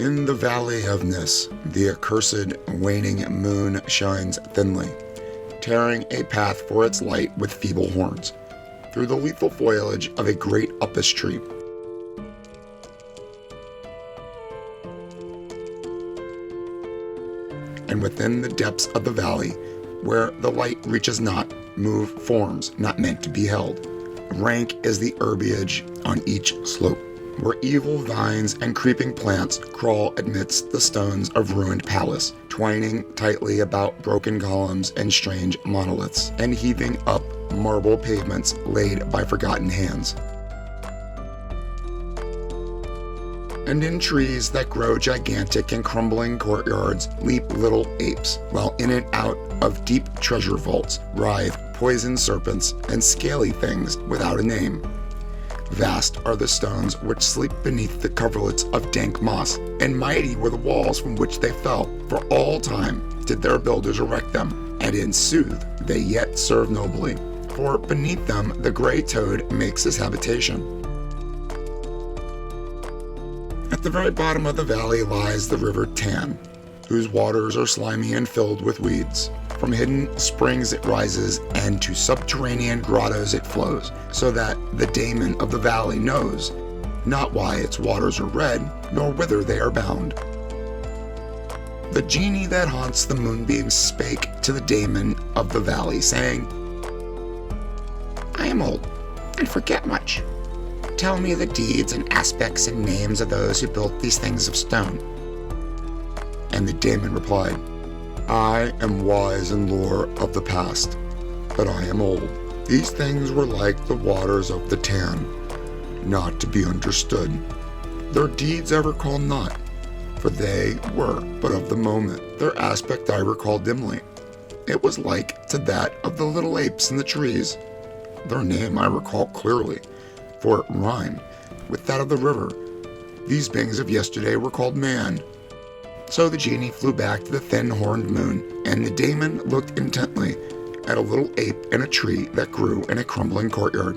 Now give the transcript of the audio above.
In the valley of Nis, the accursed waning moon shines thinly, tearing a path for its light with feeble horns, through the lethal foliage of a great upas tree. And within the depths of the valley, where the light reaches not, move forms not meant to be held. Rank is the herbage on each slope, where evil vines and creeping plants crawl amidst the stones of ruined palace, twining tightly about broken columns and strange monoliths, and heaving up marble pavements laid by forgotten hands. And in trees that grow gigantic in crumbling courtyards leap little apes, while in and out of deep treasure vaults writhe poison serpents and scaly things without a name. Vast are the stones which sleep beneath the coverlets of dank moss, and mighty were the walls from which they fell. For all time did their builders erect them, and in sooth they yet serve nobly, for beneath them the gray toad makes his habitation. At the very bottom of the valley lies the river Tan, whose waters are slimy and filled with weeds. From hidden springs it rises, and to subterranean grottos it flows, so that the daemon of the valley knows not why its waters are red, nor whither they are bound. The genie that haunts the moonbeams spake to the daemon of the valley, saying, "I am old, and forget much. Tell me the deeds and aspects and names of those who built these things of stone." And the daemon replied, "I am wise in lore of the past, but I am old. These things were like the waters of the Tan, not to be understood. Their deeds I recall not, for they were but of the moment. Their aspect I recall dimly. It was like to that of the little apes in the trees. Their name I recall clearly, for it rhymed with that of the river. These beings of yesterday were called man." So the genie flew back to the thin-horned moon, and the daemon looked intently at a little ape in a tree that grew in a crumbling courtyard.